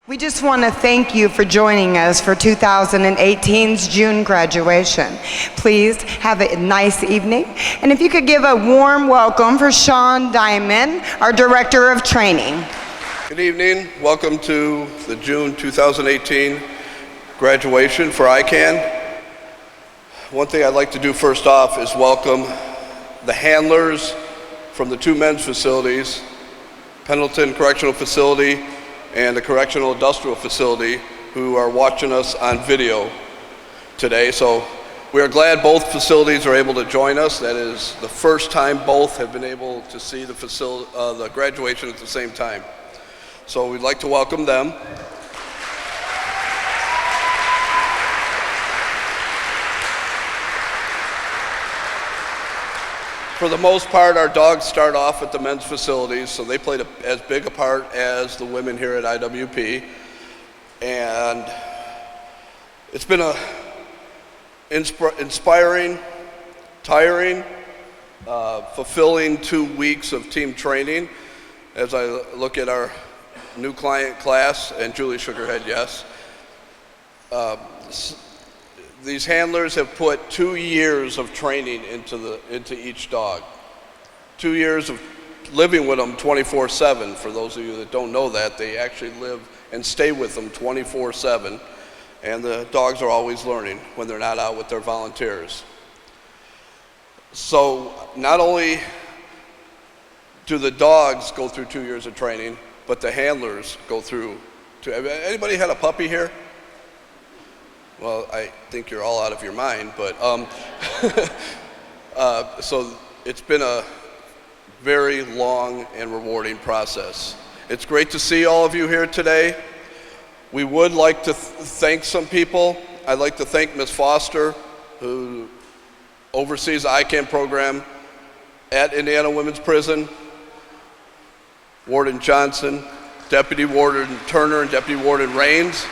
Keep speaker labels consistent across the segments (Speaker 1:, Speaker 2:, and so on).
Speaker 1: We just want to thank you for joining us for 2018's June graduation. Please have a nice evening. And if you could give a warm welcome for Sean Diamond, our Director of Training.
Speaker 2: Good evening. Welcome to the June 2018 graduation for ICAN. One thing I'd like to do first off is welcome the handlers from the two men's facilities, Pendleton Correctional Facility and the Correctional Industrial Facility, who are watching us on video today. So we are glad both facilities are able to join us. That is the first time both have been able to see the graduation at the same time. So we'd like to welcome them. For the most part, our dogs start off at the men's facilities, so they played as big a part as the women here at IWP. And it's been a inspiring, tiring, fulfilling 2 weeks of team training. As I look at our new client class, and Julie shook her head yes. These handlers have put 2 years of training into each dog. 2 years of living with them 24/7. For those of you that don't know that, they actually live and stay with them 24/7. And the dogs are always learning when they're not out with their volunteers. So not only do the dogs go through 2 years of training, but the handlers go through. Anybody had a puppy here? Well, I think you're all out of your mind, but so it's been a very long and rewarding process. It's great to see all of you here today. We would like to thank some people. I'd like to thank Ms. Foster, who oversees the ICAN program at Indiana Women's Prison, Warden Johnson, Deputy Warden Turner, and Deputy Warden Raines.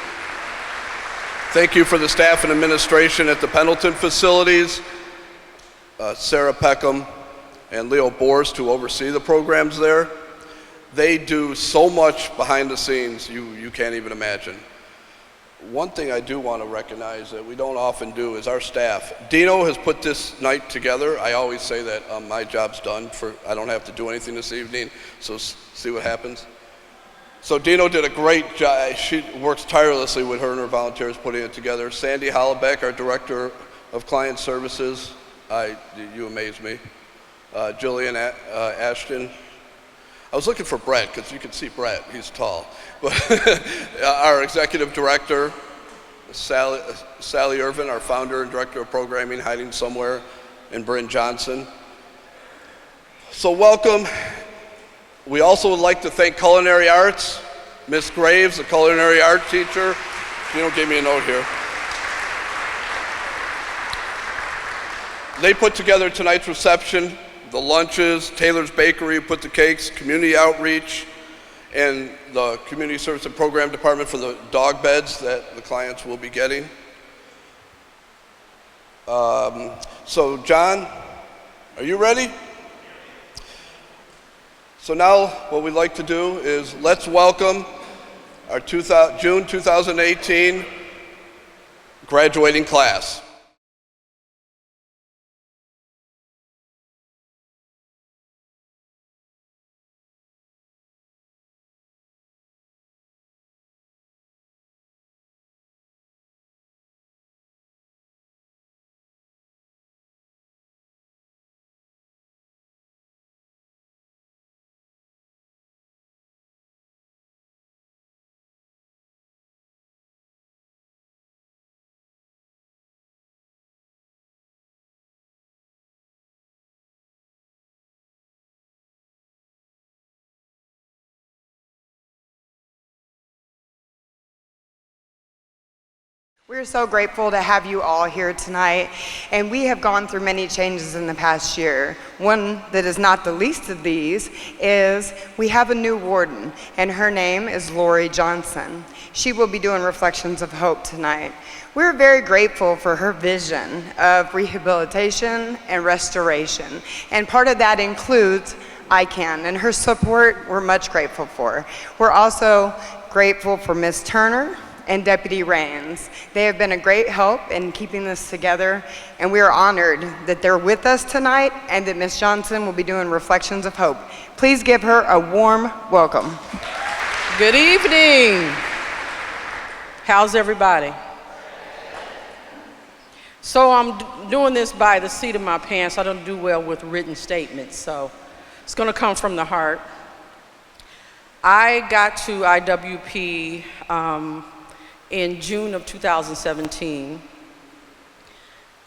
Speaker 2: Thank you for the staff and administration at the Pendleton facilities, Sarah Peckham and Leo Borst, who oversee the programs there. They do so much behind the scenes you can't even imagine. One thing I do want to recognize that we don't often do is our staff. Dino has put this night together. I always say that my job's done. I don't have to do anything this evening, so see what happens. So Dino did a great job. She works tirelessly with her and her volunteers putting it together. Sandy Hollaback, our Director of Client Services, you amaze me. Jillian Ashton. I was looking for Brett, because you can see Brett, he's tall. But our Executive Director, Sally Irvin, our Founder and Director of Programming, hiding somewhere, and Bryn Johnson. So welcome. We also would like to thank Culinary Arts, Miss Graves, the culinary art teacher. Gino gave me a note here. They put together tonight's reception, the lunches, Taylor's Bakery put the cakes, community outreach, and the Community Service and Program Department for the dog beds that the clients will be getting. So John, are you ready? So now what we'd like to do is let's welcome our June 2018 graduating class.
Speaker 1: We're so grateful to have you all here tonight, and we have gone through many changes in the past year. One that is not the least of these is we have a new warden, and her name is Lori Johnson. She will be doing Reflections of Hope tonight. We're very grateful for her vision of rehabilitation and restoration, and part of that includes ICAN, and her support we're much grateful for. We're also grateful for Ms. Turner and Deputy Rains. They have been a great help in keeping this together, and we are honored that they're with us tonight and that Ms. Johnson will be doing Reflections of Hope. Please give her a warm welcome.
Speaker 3: Good evening. How's everybody? So I'm doing this by the seat of my pants. I don't do well with written statements, so it's going to come from the heart. I got to IWP in June of 2017,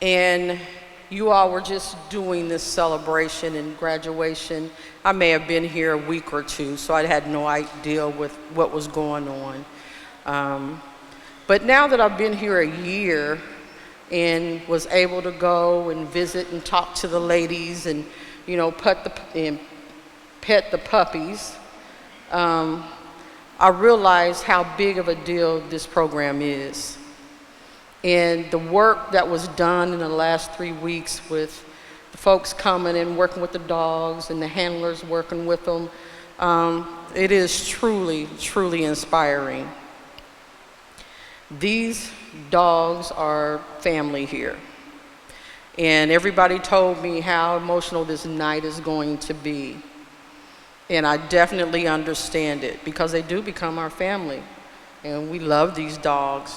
Speaker 3: and you all were just doing this celebration and graduation. I may have been here a week or two, so I had no idea with what was going on. But now that I've been here a year and was able to go and visit and talk to the ladies and, you know, pet the puppies, I realized how big of a deal this program is. And the work that was done in the last 3 weeks with the folks coming and working with the dogs and the handlers working with them, it is truly, truly inspiring. These dogs are family here. And everybody told me how emotional this night is going to be. And I definitely understand it because they do become our family. And we love these dogs.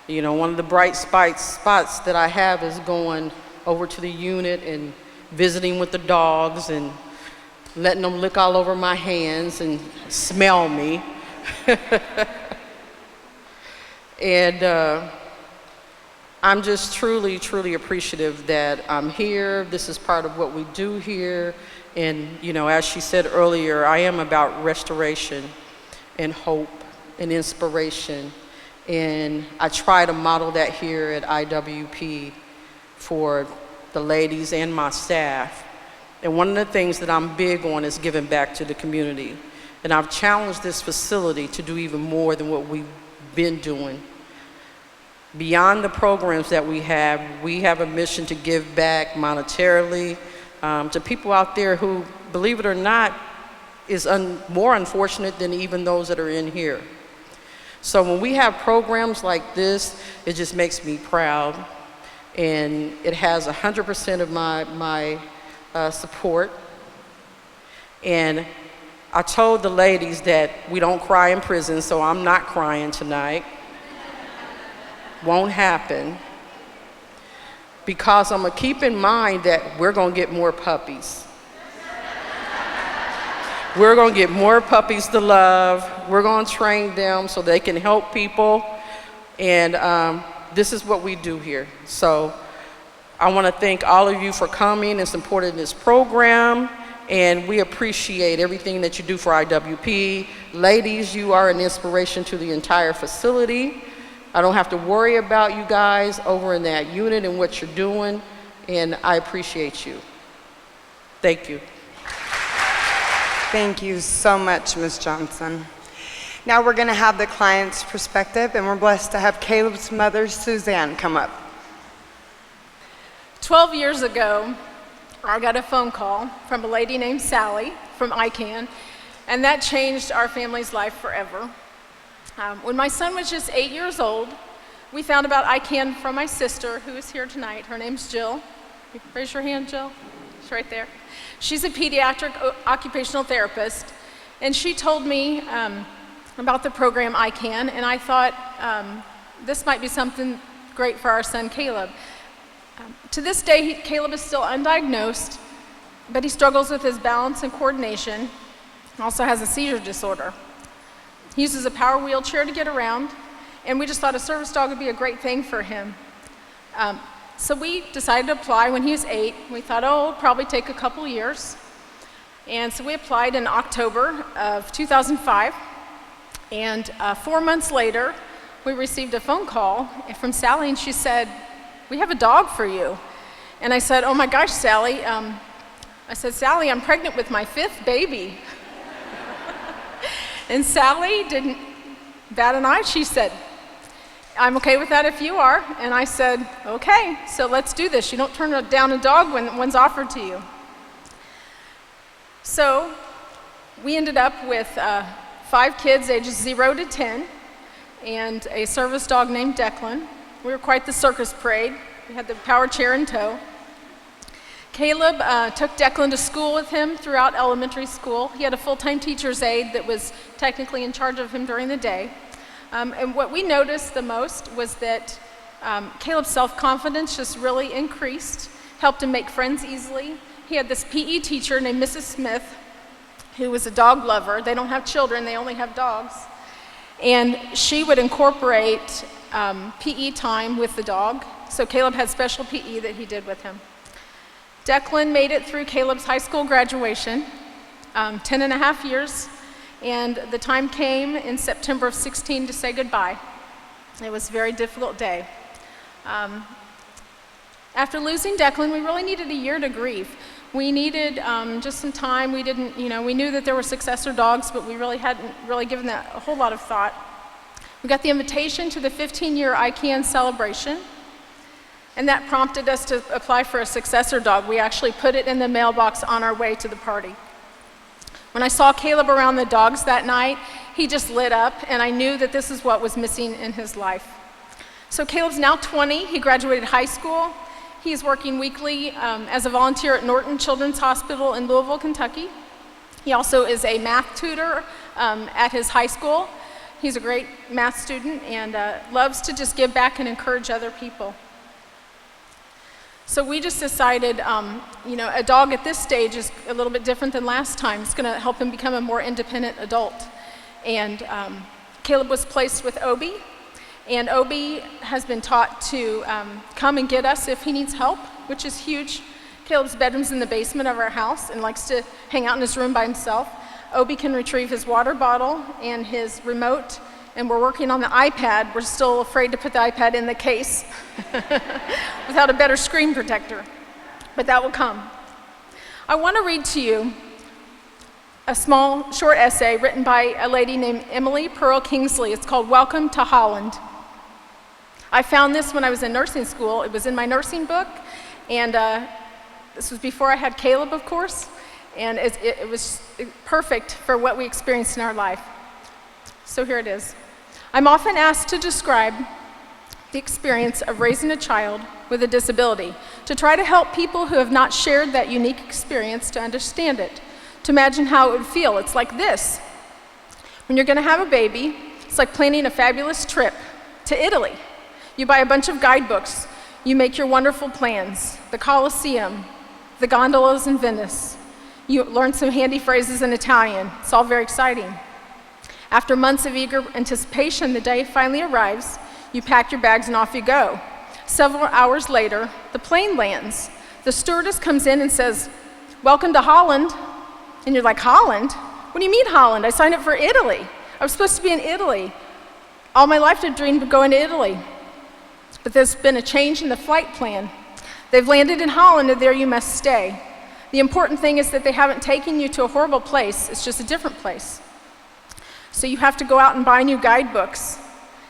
Speaker 3: You know, one of the bright spots that I have is going over to the unit and visiting with the dogs and letting them lick all over my hands and smell me. And I'm just truly, truly appreciative that I'm here. This is part of what we do here. And, you know, as she said earlier, I am about restoration and hope and inspiration. And I try to model that here at IWP for the ladies and my staff. And one of the things that I'm big on is giving back to the community. And I've challenged this facility to do even more than what we've been doing. Beyond the programs that we have a mission to give back monetarily to people out there who, believe it or not, is more unfortunate than even those that are in here. So when we have programs like this, it just makes me proud. And it has 100% of my support. And I told the ladies that we don't cry in prison, so I'm not crying tonight. Won't happen. Because I'm gonna keep in mind that we're gonna get more puppies. We're gonna get more puppies to love. We're gonna train them so they can help people. And this is what we do here. So I wanna thank all of you for coming and supporting this program. And we appreciate everything that you do for IWP. Ladies, you are an inspiration to the entire facility. I don't have to worry about you guys over in that unit and what you're doing, and I appreciate you. Thank you.
Speaker 1: Thank you so much, Ms. Johnson. Now we're gonna have the client's perspective, and we're blessed to have Caleb's mother, Suzanne, come up.
Speaker 4: 12 years ago, I got a phone call from a lady named Sally from ICAN, and that changed our family's life forever. When my son was just 8 years old, we found about ICAN from my sister, who is here tonight. Her name's Jill. Raise your hand, Jill. She's right there. She's a pediatric occupational therapist, and she told me about the program ICAN, and I thought this might be something great for our son, Caleb. To this day, Caleb is still undiagnosed, but he struggles with his balance and coordination, and also has a seizure disorder. He uses a power wheelchair to get around, and we just thought a service dog would be a great thing for him. So we decided to apply when he was 8. We thought, oh, it'll probably take a couple years. And so we applied in October of 2005, and 4 months later, we received a phone call from Sally, and she said, "We have a dog for you." And I said, "Oh my gosh, Sally." I said, "Sally, I'm pregnant with my 5th baby." And Sally didn't bat an eye. She said, "I'm okay with that if you are." And I said, "Okay, so let's do this. You don't turn down a dog when one's offered to you." So we ended up with 5 kids ages 0 to 10 and a service dog named Declan. We were quite the circus parade. We had the power chair in tow. Caleb took Declan to school with him throughout elementary school. He had a full-time teacher's aide that was technically in charge of him during the day. And what we noticed the most was that Caleb's self-confidence just really increased, helped him make friends easily. He had this PE teacher named Mrs. Smith, who was a dog lover. They don't have children, they only have dogs. And she would incorporate PE time with the dog. So Caleb had special PE that he did with him. Declan made it through Caleb's high school graduation, 10 and a half years, and the time came in September of 16 to say goodbye. It was a very difficult day. After losing Declan, we really needed a year to grieve. We needed just some time. We didn't, we knew that there were successor dogs, but we really hadn't really given that a whole lot of thought. We got the invitation to the 15-year ICAN celebration, and that prompted us to apply for a successor dog. We actually put it in the mailbox on our way to the party. When I saw Caleb around the dogs that night, he just lit up, and I knew that this is what was missing in his life. So Caleb's now 20. He graduated high school. He's working weekly as a volunteer at Norton Children's Hospital in Louisville, Kentucky. He also is a math tutor at his high school. He's a great math student and loves to just give back and encourage other people. So we just decided, a dog at this stage is a little bit different than last time. It's going to help him become a more independent adult. And Caleb was placed with Obi, and Obi has been taught to come and get us if he needs help, which is huge. Caleb's bedroom's in the basement of our house and likes to hang out in his room by himself. Obi can retrieve his water bottle and his remote, and we're working on the iPad. We're still afraid to put the iPad in the case without a better screen protector, but that will come. I want to read to you a small, short essay written by a lady named Emily Pearl Kingsley. It's called Welcome to Holland. I found this when I was in nursing school. It was in my nursing book, and this was before I had Caleb, of course, and it was perfect for what we experienced in our life. So here it is. I'm often asked to describe the experience of raising a child with a disability, to try to help people who have not shared that unique experience to understand it, to imagine how it would feel. It's like this. When you're going to have a baby, it's like planning a fabulous trip to Italy. You buy a bunch of guidebooks. You make your wonderful plans, the Colosseum, the gondolas in Venice. You learn some handy phrases in Italian. It's all very exciting. After months of eager anticipation, the day finally arrives. You pack your bags and off you go. Several hours later, the plane lands. The stewardess comes in and says, "Welcome to Holland." And you're like, "Holland? What do you mean Holland? I signed up for Italy. I was supposed to be in Italy. All my life I've dreamed of going to Italy." But there's been a change in the flight plan. They've landed in Holland, and there you must stay. The important thing is that they haven't taken you to a horrible place. It's just a different place. So you have to go out and buy new guidebooks.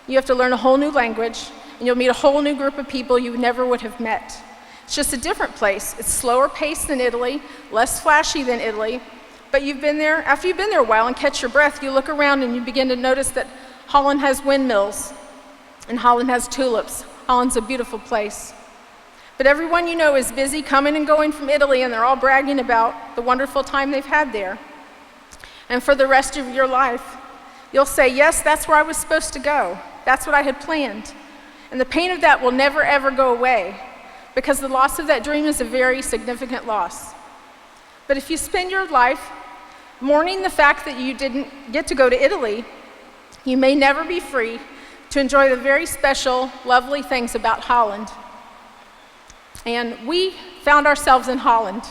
Speaker 4: You have to learn a whole new language, and you'll meet a whole new group of people you never would have met. It's just a different place. It's slower paced than Italy, less flashy than Italy, but you've been there, after you've been there a while and catch your breath, you look around and you begin to notice that Holland has windmills, and Holland has tulips. Holland's a beautiful place. But everyone you know is busy coming and going from Italy, and they're all bragging about the wonderful time they've had there. And for the rest of your life, you'll say, "Yes, that's where I was supposed to go. That's what I had planned." And the pain of that will never, ever go away, because the loss of that dream is a very significant loss. But if you spend your life mourning the fact that you didn't get to go to Italy, you may never be free to enjoy the very special, lovely things about Holland. And we found ourselves in Holland.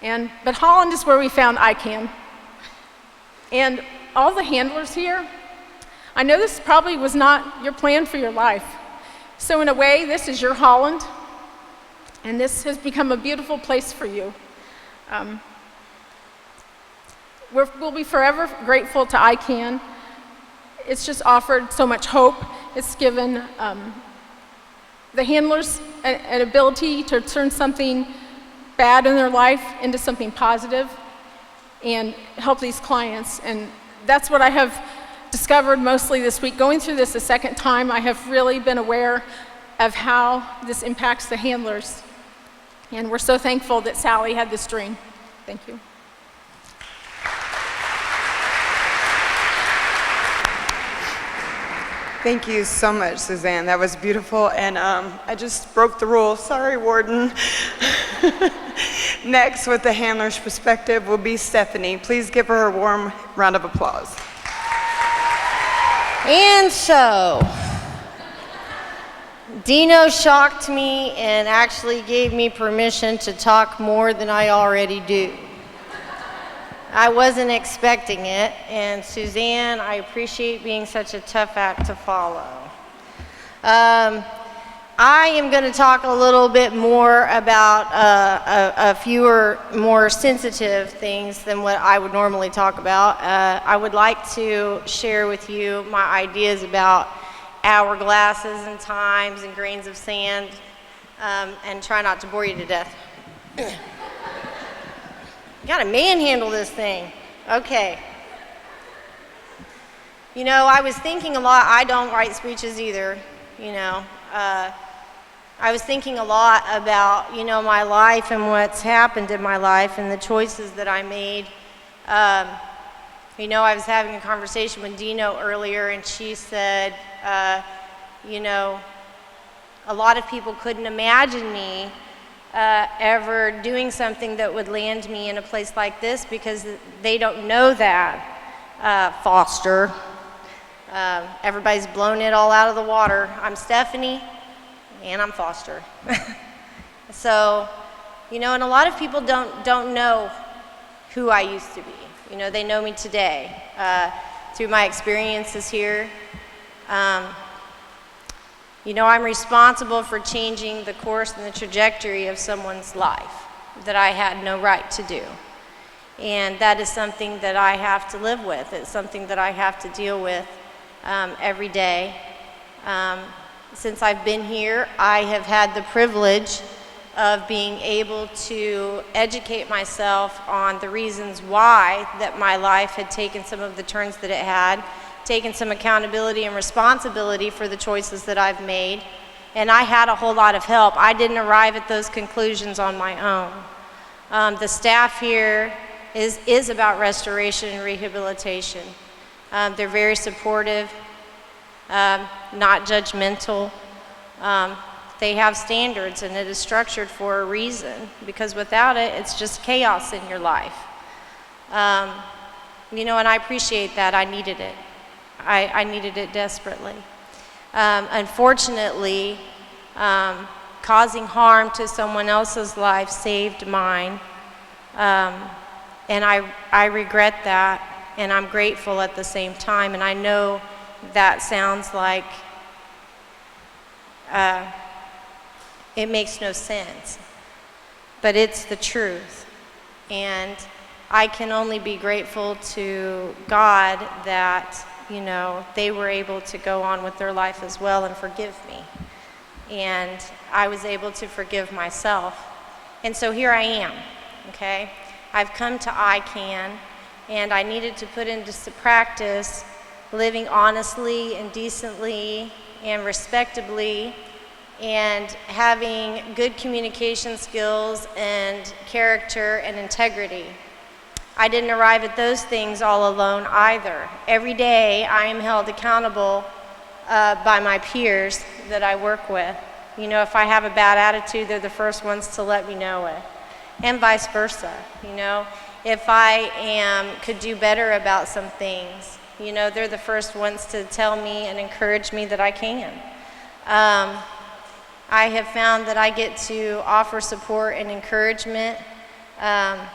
Speaker 4: But Holland is where we found ICAN. And all the handlers here, I know this probably was not your plan for your life. So in a way, this is your Holland, and this has become a beautiful place for you. We'll be forever grateful to ICAN. It's just offered so much hope. It's given the handlers an ability to turn something bad in their life into something positive and help these clients. And that's what I have discovered mostly this week. Going through this a second time, I have really been aware of how this impacts the handlers. And we're so thankful that Sally had this dream. Thank you.
Speaker 1: Thank you so much, Suzanne. That was beautiful, and I just broke the rule. Sorry, Warden. Next, with the handler's perspective, will be Stephanie. Please give her a warm round of applause.
Speaker 5: And so, Dino shocked me and actually gave me permission to talk more than I already do. I wasn't expecting it, and Suzanne, I appreciate being such a tough act to follow. I am going to talk a little bit more about a fewer, more sensitive things than what I would normally talk about. I would like to share with you my ideas about hourglasses and times and grains of sand, and try not to bore you to death. You gotta manhandle this thing. Okay. You know, I was thinking a lot. I don't write speeches either, you know. I was thinking a lot about, you know, my life and what's happened in my life and the choices that I made. You know, I was having a conversation with Dino earlier, and she said, you know, a lot of people couldn't imagine me ever doing something that would land me in a place like this because they don't know that. Foster. Everybody's blown it all out of the water. I'm Stephanie, and I'm Foster. So, you know, and a lot of people don't know who I used to be. You know, they know me today through my experiences here. You know, I'm responsible for changing the course and the trajectory of someone's life that I had no right to do. And that is something that I have to live with. It's something that I have to deal with every day. Since I've been here, I have had the privilege of being able to educate myself on the reasons why that my life had taken some of the turns that it had, taken some accountability and responsibility for the choices that I've made, and I had a whole lot of help. I didn't arrive at those conclusions on my own. The staff here is about restoration and rehabilitation. They're very supportive, not judgmental. They have standards, and it is structured for a reason, because without it, it's just chaos in your life. You know, and I appreciate that. I needed it. I needed it desperately. Unfortunately, causing harm to someone else's life saved mine, and I regret that, and I'm grateful at the same time, and I know that sounds like it makes no sense, but it's the truth. And I can only be grateful to God that, you know, they were able to go on with their life as well and forgive me. And I was able to forgive myself. And so here I am, okay? I've come to ICAN, and I needed to put into practice living honestly and decently and respectably, and having good communication skills and character and integrity. I didn't arrive at those things all alone either. Every day I am held accountable by my peers that I work with. You know, if I have a bad attitude, they're the first ones to let me know it. And vice versa, you know. If I could do better about some things, you know, they're the first ones to tell me and encourage me that I can. I have found that I get to offer support and encouragement. I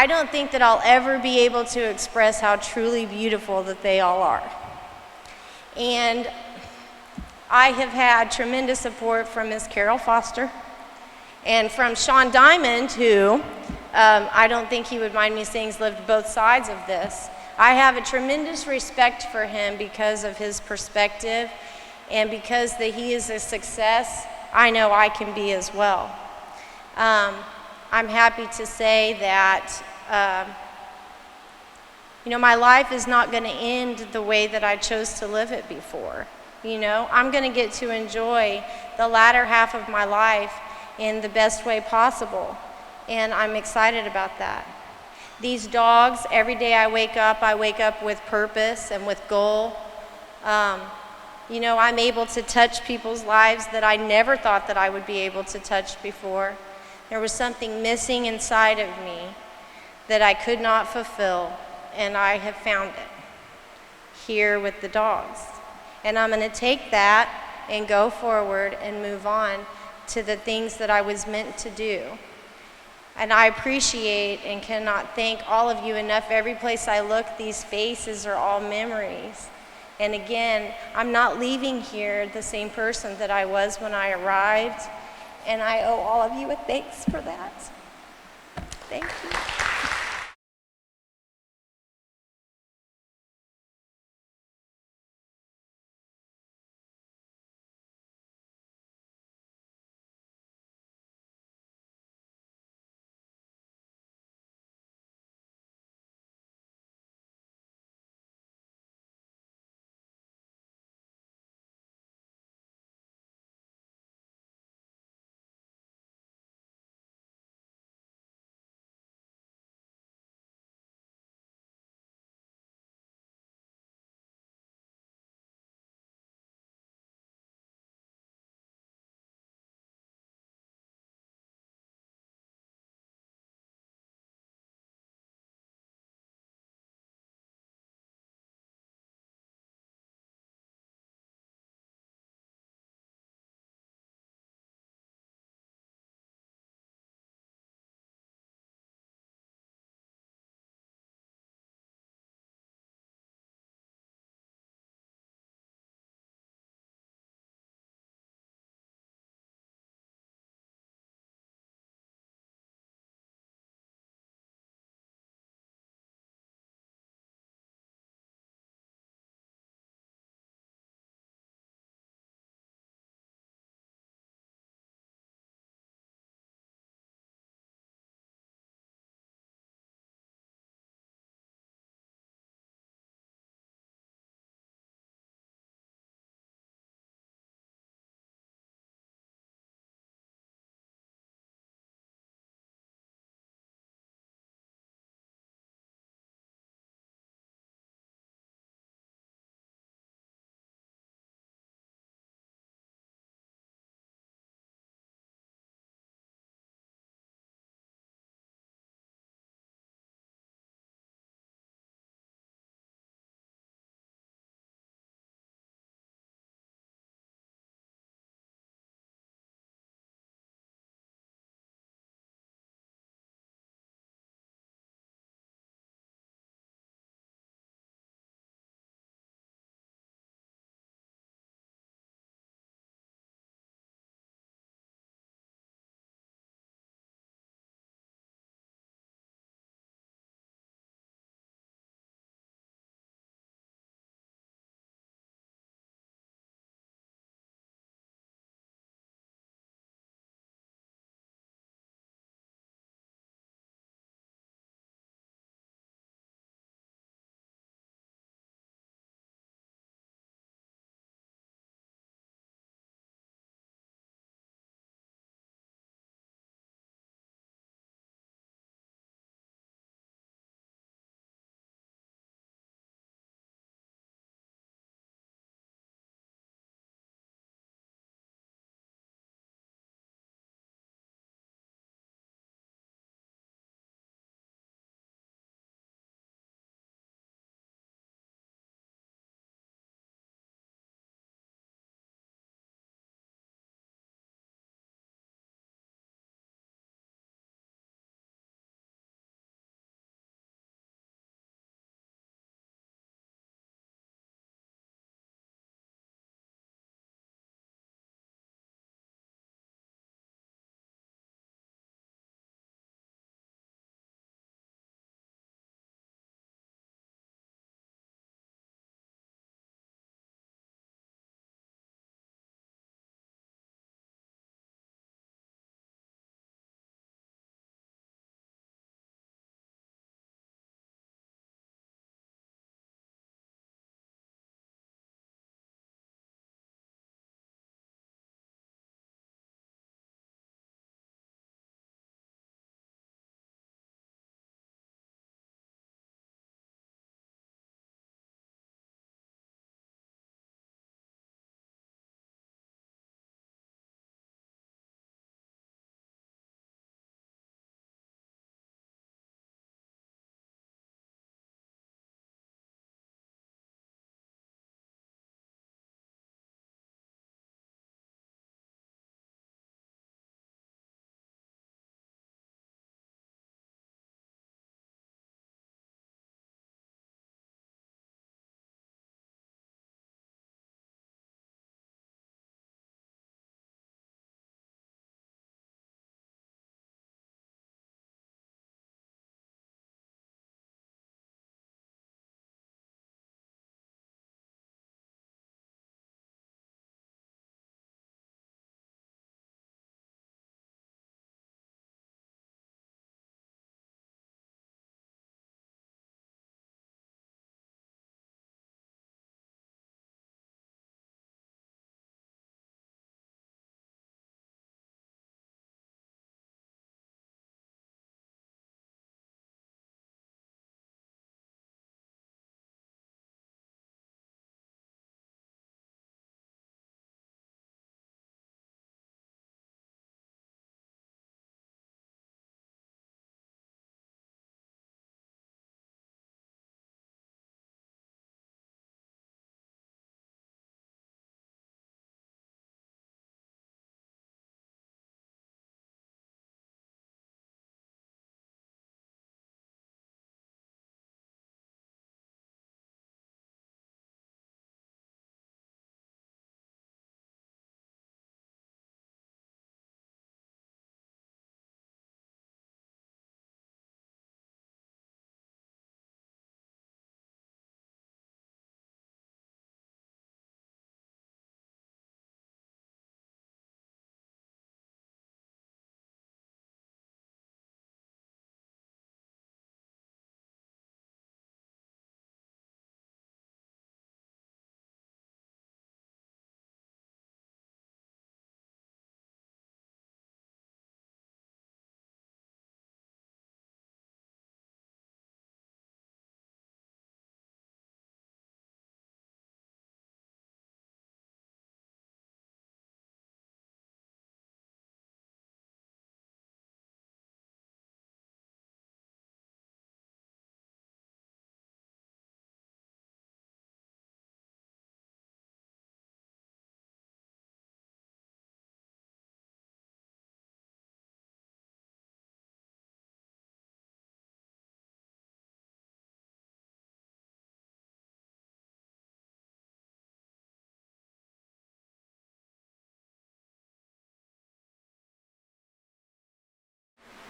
Speaker 5: don't think that I'll ever be able to express how truly beautiful that they all are. And I have had tremendous support from Miss Carol Foster and from Sean Diamond, who I don't think he would mind me saying has lived both sides of this. I have a tremendous respect for him because of his perspective, and because that he is a success, I know I can be as well. I'm happy to say that, my life is not going to end the way that I chose to live it before. I'm going to get to enjoy the latter half of my life in the best way possible, and I'm excited about that. These dogs, every day I wake up with purpose and with goal. I'm able to touch people's lives that I never thought that I would be able to touch before. There was something missing inside of me that I could not fulfill, and I have found it here with the dogs. And I'm going to take that and go forward and move on to the things that I was meant to do. And I appreciate and cannot thank all of you enough. Every place I look, these faces are all memories. And again, I'm not leaving here the same person that I was when I arrived, and I owe all of you a thanks for that. Thank you.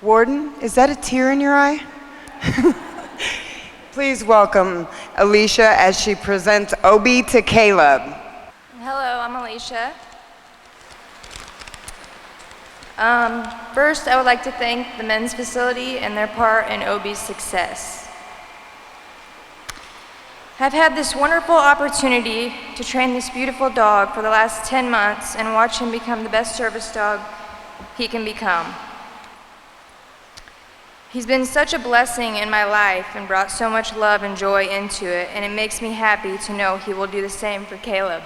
Speaker 1: Warden, is that a tear in your eye? Please welcome Alicia as she presents Obi to Caleb.
Speaker 6: Hello, I'm Alicia. First, I would like to thank the men's facility and their part in Obi's success. I've had this wonderful opportunity to train this beautiful dog for the last 10 months and watch him become the best service dog he can become. He's been such a blessing in my life and brought so much love and joy into it, and it makes me happy to know he will do the same for Caleb.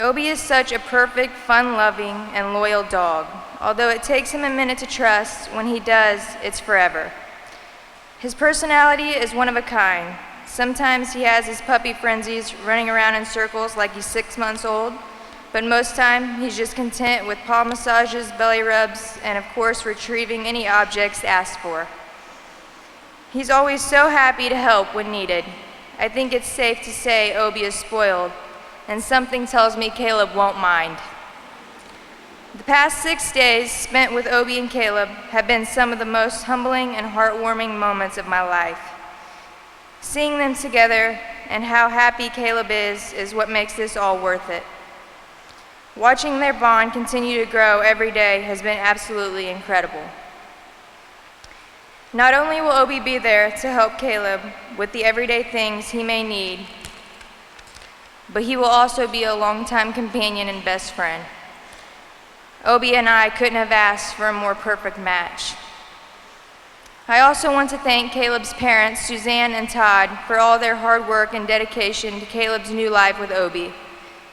Speaker 6: Obi is such a perfect, fun-loving, and loyal dog. Although it takes him a minute to trust, when he does, it's forever. His personality is one of a kind. Sometimes he has his puppy frenzies, running around in circles like he's 6 months old, but most time he's just content with paw massages, belly rubs, and of course retrieving any objects asked for. He's always so happy to help when needed. I think it's safe to say Obi is spoiled, and something tells me Caleb won't mind. The past 6 days spent with Obi and Caleb have been some of the most humbling and heartwarming moments of my life. Seeing them together and how happy Caleb is what makes this all worth it. Watching their bond continue to grow every day has been absolutely incredible. Not only will Obi be there to help Caleb with the everyday things he may need, but he will also be a longtime companion and best friend. Obi and I couldn't have asked for a more perfect match. I also want to thank Caleb's parents, Suzanne and Todd, for all their hard work and dedication to Caleb's new life with Obi.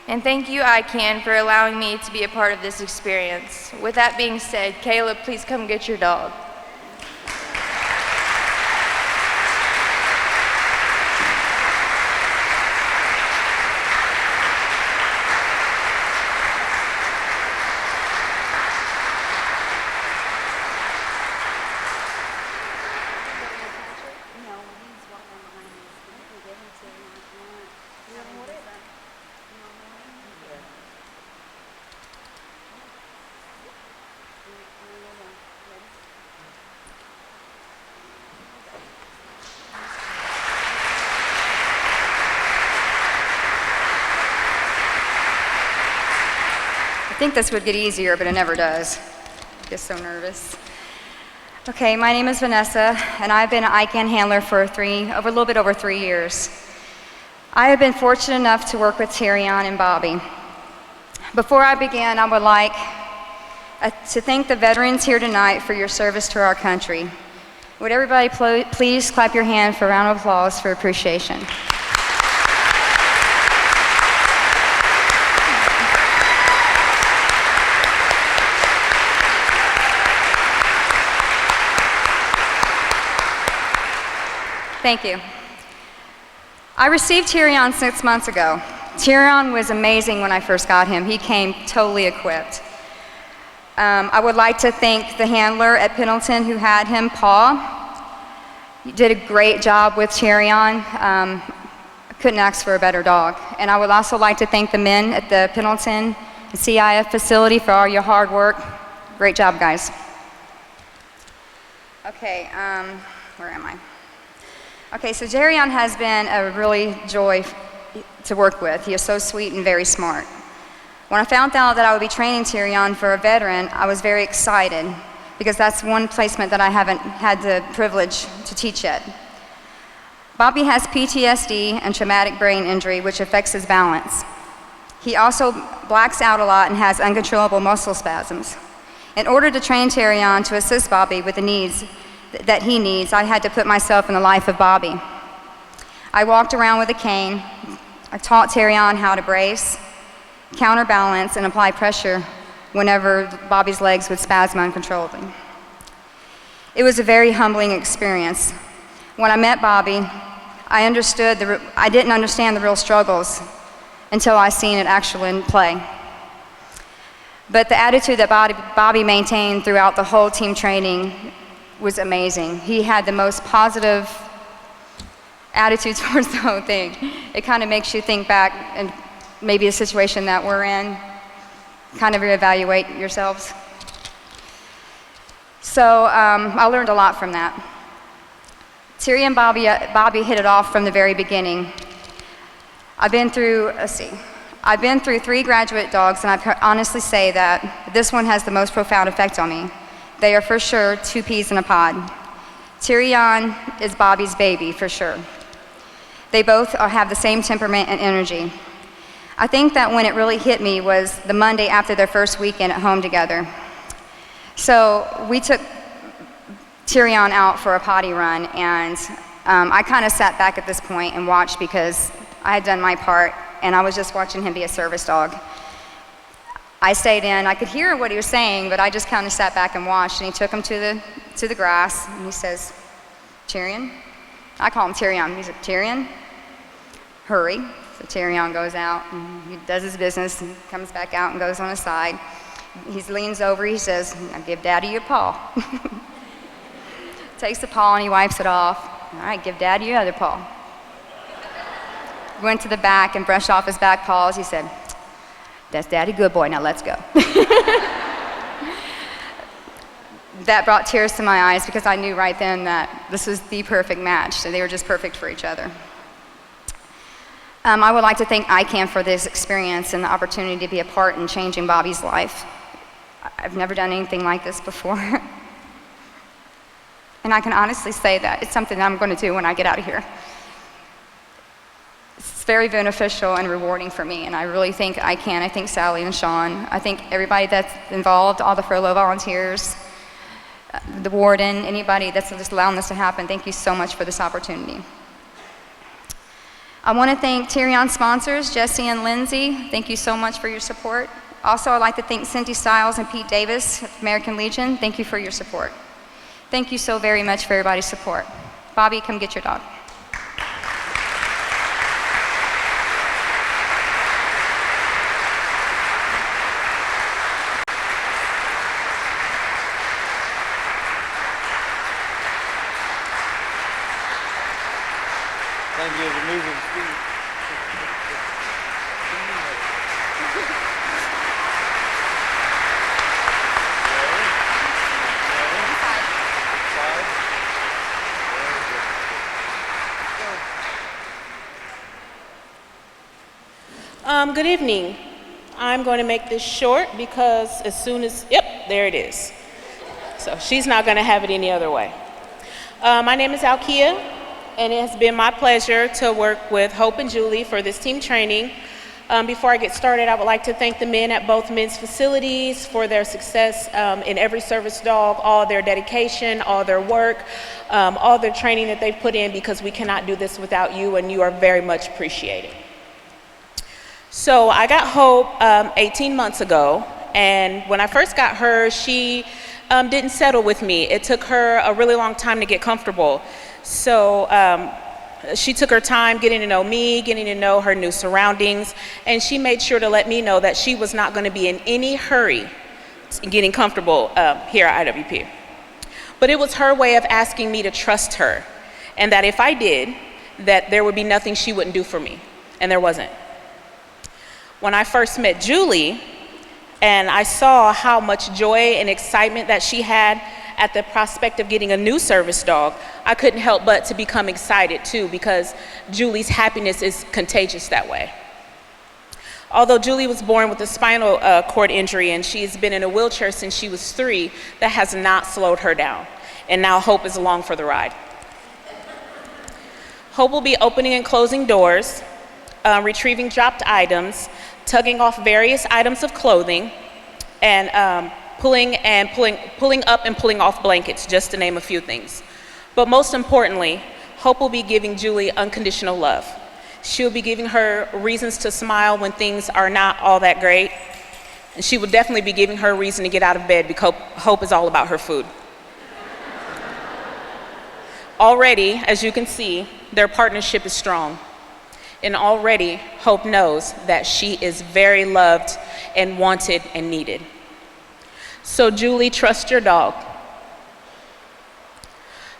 Speaker 6: And thank you, ICAN, for allowing me to be a part of this experience. With that being said, Caleb, please come get your dog.
Speaker 7: I think this would get easier, but it never does. I get so nervous. Okay, my name is Vanessa, and I've been an ICAN handler for a little bit over 3 years. I have been fortunate enough to work with Tyrion and Bobby. Before I begin, I would like to thank the veterans here tonight for your service to our country. Would everybody please clap your hand for a round of applause for appreciation. Thank you. I received Tyrion 6 months ago. Tyrion was amazing when I first got him. He came totally equipped. I would like to thank the handler at Pendleton who had him, Paul. He did a great job with Tyrion. I couldn't ask for a better dog. And I would also like to thank the men at the Pendleton and CIF facility for all your hard work. Great job, guys. Okay, where am I? Okay, so Tyrion has been a really joy to work with. He is so sweet and very smart. When I found out that I would be training Tyrion for a veteran, I was very excited because that's one placement that I haven't had the privilege to teach yet. Bobby has PTSD and traumatic brain injury, which affects his balance. He also blacks out a lot and has uncontrollable muscle spasms. In order to train Tyrion to assist Bobby with the needs that he needs, I had to put myself in the life of Bobby. I walked around with a cane. I taught Tyrion how to brace, counterbalance, and apply pressure whenever Bobby's legs would spasm uncontrollably. It was a very humbling experience. When I met Bobby, I didn't understand the real struggles until I seen it actually in play. But the attitude that Bobby maintained throughout the whole team training was amazing. He had the most positive attitude towards the whole thing. It kind of makes you think back and maybe a situation that we're in, kind of reevaluate yourselves. So I learned a lot from that. Tyrion and Bobby hit it off from the very beginning. I've been through 3 graduate dogs, and I can honestly say that this one has the most profound effect on me. They are for sure 2 peas in a pod. Tyrion is Bobby's baby, for sure. They both have the same temperament and energy. I think that when it really hit me was the Monday after their first weekend at home together. So we took Tyrion out for a potty run, and I kind of sat back at this point and watched because I had done my part, and I was just watching him be a service dog. I stayed in. I could hear what he was saying, but I just kind of sat back and watched, and he took him to the grass, and he says, Tyrion? I call him Tyrion. He said, Tyrion, hurry. So Tyrion goes out, and he does his business, and comes back out and goes on his side. He leans over, he says, now give Daddy your paw. Takes the paw and he wipes it off. All right, give Daddy your other paw. Went to the back and brushed off his back paws. He said, that's Daddy, good boy, now let's go. That brought tears to my eyes because I knew right then that this was the perfect match. So they were just perfect for each other. I would like to thank ICAN for this experience and the opportunity to be a part in changing Bobby's life. I've never done anything like this before. And I can honestly say that it's something that I'm going to do when I get out of here. It's very beneficial and rewarding for me, and I really think ICAN. I thank Sally and Sean. I thank everybody that's involved, all the furlough volunteers, the warden, anybody that's just allowing this to happen. Thank you so much for this opportunity. I want to thank Tyrion's sponsors, Jessie and Lindsay. Thank you so much for your support. Also, I'd like to thank Cindy Stiles and Pete Davis, American Legion. Thank you for your support. Thank you so very much for everybody's support. Bobby, come get your dog.
Speaker 8: Thank you for moving speed.
Speaker 9: Good evening. I'm going to make this short because as soon as, yep, there it is. So she's not going to have it any other way. My name is Alkia, and it has been my pleasure to work with Hope and Julie for this team training. Before I get started, I would like to thank the men at both men's facilities for their success in every service dog, all their dedication, all their work, all their training that they've put in, because we cannot do this without you, and you are very much appreciated. So I got Hope 18 months ago, and when I first got her, she didn't settle with me. It took her a really long time to get comfortable. So she took her time getting to know me, getting to know her new surroundings, and she made sure to let me know that she was not going to be in any hurry in getting comfortable here at IWP. But it was her way of asking me to trust her, and that if I did, that there would be nothing she wouldn't do for me, and there wasn't. When I first met Julie, and I saw how much joy and excitement that she had at the prospect of getting a new service dog, I couldn't help but to become excited too, because Julie's happiness is contagious that way. Although Julie was born with a spinal cord injury and she's been in a wheelchair since she was 3, that has not slowed her down. And now Hope is along for the ride. Hope will be opening and closing doors, retrieving dropped items, tugging off various items of clothing, and pulling up and pulling off blankets, just to name a few things. But most importantly, Hope will be giving Julie unconditional love. She'll be giving her reasons to smile when things are not all that great. And she will definitely be giving her a reason to get out of bed, because Hope is all about her food. Already, as you can see, their partnership is strong. And already, Hope knows that she is very loved and wanted and needed. So Julie, trust your dog.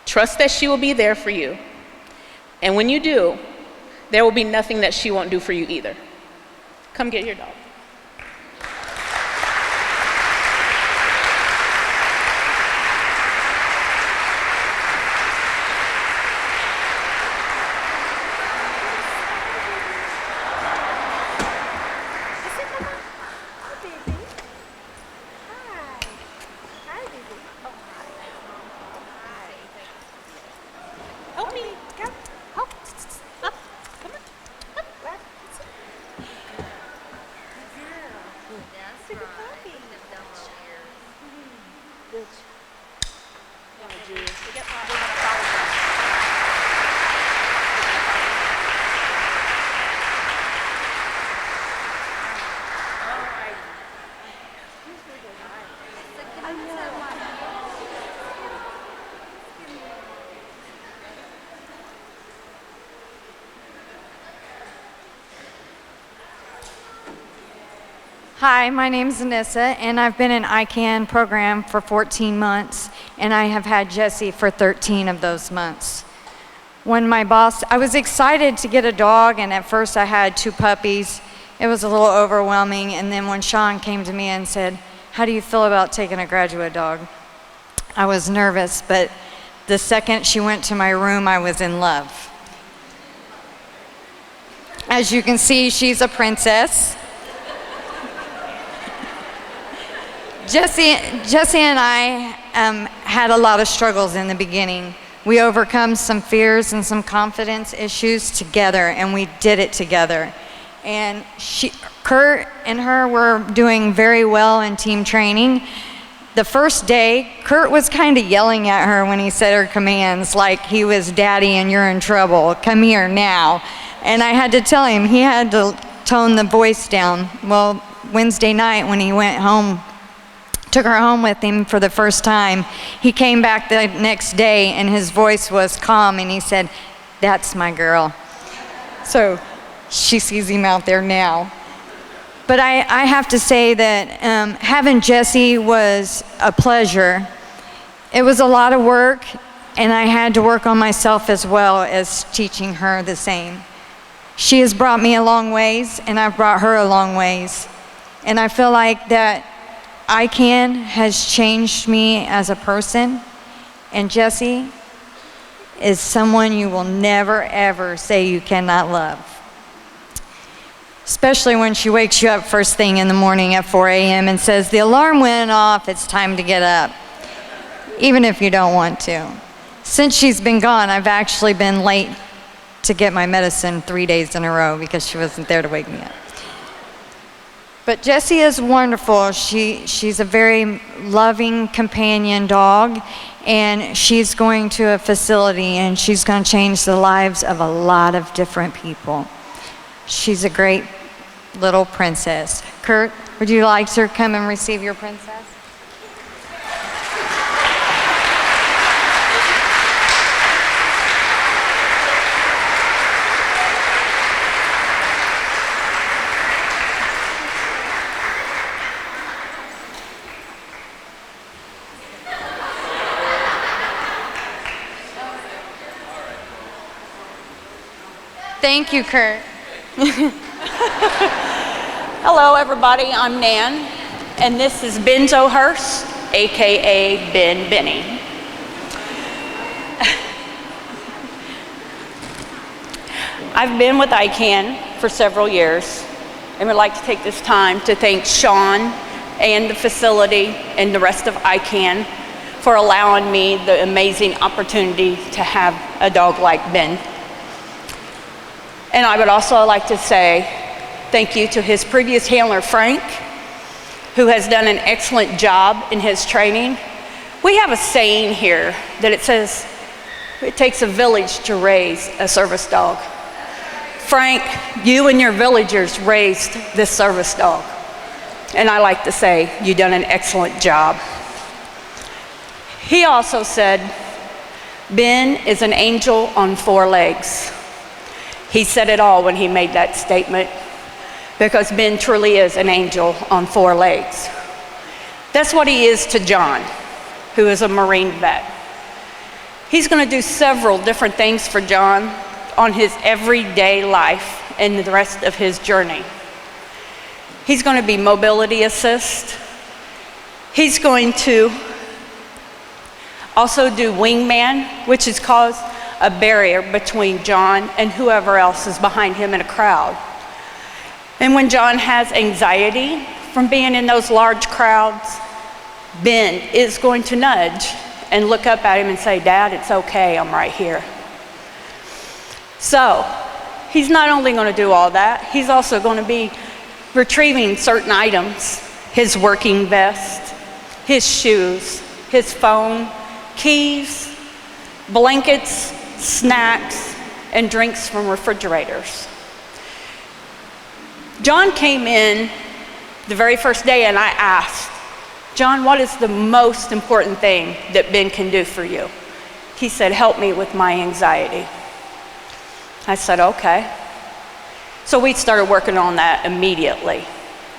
Speaker 9: Trust that she will be there for you. And when you do, there will be nothing that she won't do for you either. Come get your dog.
Speaker 8: Hi, my name's Anissa, and I've been in ICAN program for 14 months, and I have had Jessie for 13 of those months. When I was excited to get a dog, and at first I had 2 puppies. It was a little overwhelming, and then when Sean came to me and said, "How do you feel about taking a graduate dog?" I was nervous, but the second she went to my room, I was in love. As you can see, she's a princess. Jessie and I had a lot of struggles in the beginning. We overcome some fears and some confidence issues together, and we did it together. And Kurt and her were doing very well in team training. The first day, Kurt was kind of yelling at her when he said her commands, like he was daddy and you're in trouble, come here now. And I had to tell him he had to tone the voice down. Well, Wednesday night when he went home, took her home with him for the first time, he came back the next day and his voice was calm and he said, "That's my girl." So she sees him out there now. But I have to say that having Jessie was a pleasure. It was a lot of work, and I had to work on myself as well as teaching her the same. She has brought me a long ways, and I've brought her a long ways. And I feel like that ICAN has changed me as a person, and Jessie is someone you will never, ever say you cannot love. Especially when she wakes you up first thing in the morning at 4 a.m. and says, "The alarm went off, it's time to get up," even if you don't want to. Since she's been gone, I've actually been late to get my medicine 3 days in a row because she wasn't there to wake me up. But Jessie is wonderful. She's a very loving companion dog, and she's going to a facility, and she's going to change the lives of a lot of different people. She's a great little princess. Kurt, would you like to come and receive your princess? Thank you, Kurt.
Speaker 10: Hello, everybody. I'm Nan, and this is Benzohurst, aka Bennie. I've been with ICAN for several years, and would like to take this time to thank Sean and the facility and the rest of ICAN for allowing me the amazing opportunity to have a dog like Ben. And I would also like to say thank you to his previous handler, Frank, who has done an excellent job in his training. We have a saying here that it says, it takes a village to raise a service dog. Frank, you and your villagers raised this service dog. And I like to say, you've done an excellent job. He also said, Ben is an angel on 4 legs. He said it all when he made that statement, because Ben truly is an angel on 4 legs. That's what he is to John, who is a Marine vet. He's going to do several different things for John on his everyday life and the rest of his journey. He's going to be mobility assist. He's going to also do wingman, which has caused a barrier between John and whoever else is behind him in a crowd. And when John has anxiety from being in those large crowds, Ben is going to nudge and look up at him and say, "Dad, it's okay, I'm right here." So he's not only going to do all that, he's also going to be retrieving certain items: his working vest, his shoes, his phone, keys, blankets, snacks, and drinks from refrigerators. John came in the very first day and I asked, "John, what is the most important thing that Ben can do for you?" He said, "Help me with my anxiety." I said, "Okay." So we started working on that immediately.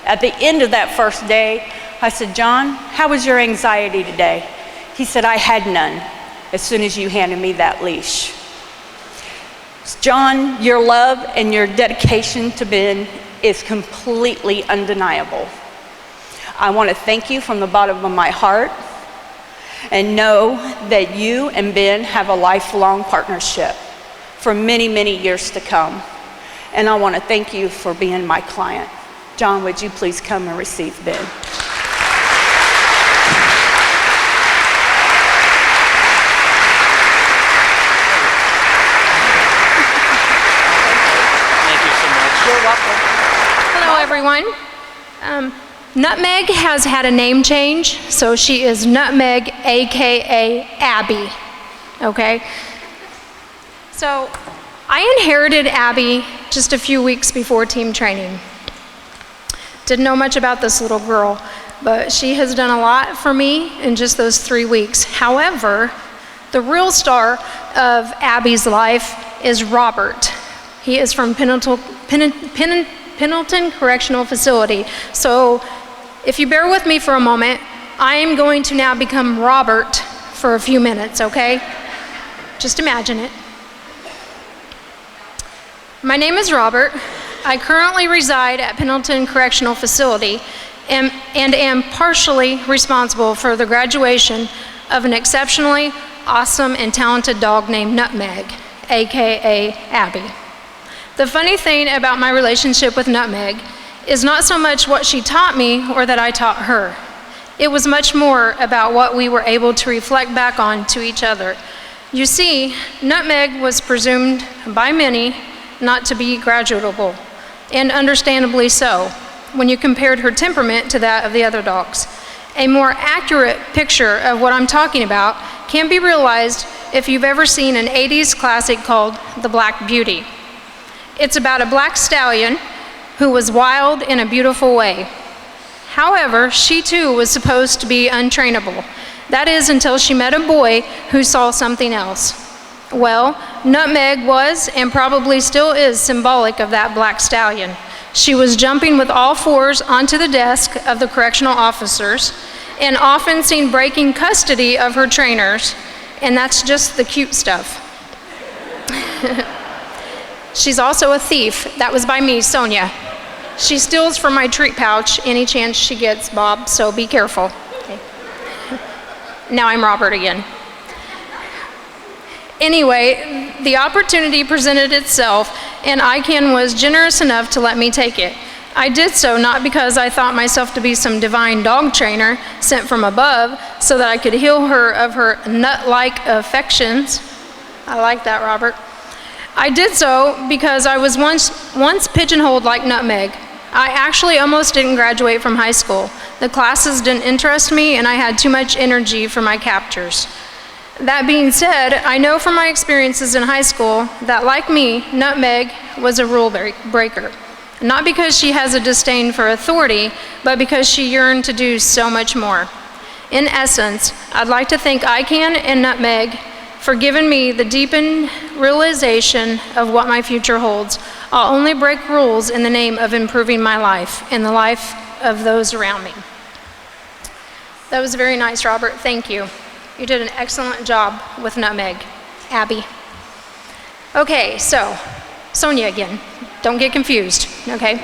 Speaker 10: At the end of that first day, I said, John, how was your anxiety today? He said, I had none as soon as you handed me that leash. John, your love and your dedication to Ben is completely undeniable. I want to thank you from the bottom of my heart and know that you and Ben have a lifelong partnership for many, many years to come. And I want to thank you for being my client. John, would you please come and receive Ben?
Speaker 11: Thank you so much.
Speaker 10: You're welcome.
Speaker 12: Hello, everyone. Nutmeg has had a name change, so she is Nutmeg, AKA Abby. Okay? So I inherited Abby just a few weeks before team training. Didn't know much about this little girl, but she has done a lot for me in just those 3 weeks. However, the real star of Abby's life is Robert. He is from Pendleton Correctional Facility. So if you bear with me for a moment, I am going to now become Robert for a few minutes, okay? Just imagine it. My name is Robert. I currently reside at Pendleton Correctional Facility and am partially responsible for the graduation of an exceptionally awesome and talented dog named Nutmeg, AKA Abby. The funny thing about my relationship with Nutmeg is not so much what she taught me or that I taught her. It was much more about what we were able to reflect back on to each other. You see, Nutmeg was presumed by many not to be graduatable, and understandably so, when you compared her temperament to that of the other dogs. A more accurate picture of what I'm talking about can be realized if you've ever seen an 80s classic called The Black Beauty. It's about a black stallion who was wild in a beautiful way. However, she too was supposed to be untrainable. That is, until she met a boy who saw something else. Well, Nutmeg was, and probably still is, symbolic of that black stallion. She was jumping with all fours onto the desk of the correctional officers, and often seen breaking custody of her trainers, and that's just the cute stuff. She's also a thief. That was by me, Sonia. She steals from my treat pouch any chance she gets, Bob, so be careful. Okay. Now I'm Robert again. Anyway, the opportunity presented itself, and ICAN was generous enough to let me take it. I did so not because I thought myself to be some divine dog trainer sent from above so that I could heal her of her nut-like affections. I like that, Robert. I did so because I was once pigeonholed like Nutmeg. I actually almost didn't graduate from high school. The classes didn't interest me, and I had too much energy for my captors. That being said, I know from my experiences in high school that, like me, Nutmeg was a rule breaker. Not because she has a disdain for authority, but because she yearned to do so much more. In essence, I'd like to thank ICAN and Nutmeg for giving me the deepened realization of what my future holds. I'll only break rules in the name of improving my life and the life of those around me. That was very nice, Robert. Thank you. You did an excellent job with Nutmeg. Abby. Okay, so, Sonia again. Don't get confused, okay?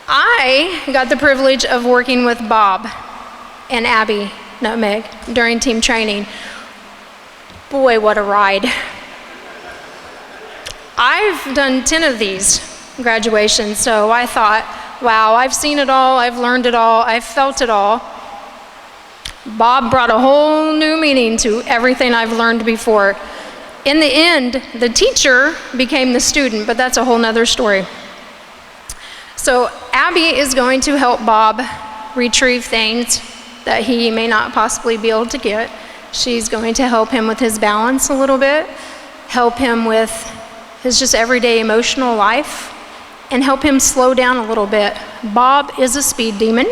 Speaker 12: I got the privilege of working with Bob and Abby Nutmeg during team training. Boy, what a ride. I've done 10 of these graduations, so I thought, wow, I've seen it all, I've learned it all, I've felt it all. Bob brought a whole new meaning to everything I've learned before. In the end, the teacher became the student, but that's a whole nother story. So Abby is going to help Bob retrieve things that he may not possibly be able to get. She's going to help him with his balance a little bit, help him with his just everyday emotional life, and help him slow down a little bit. Bob is a speed demon.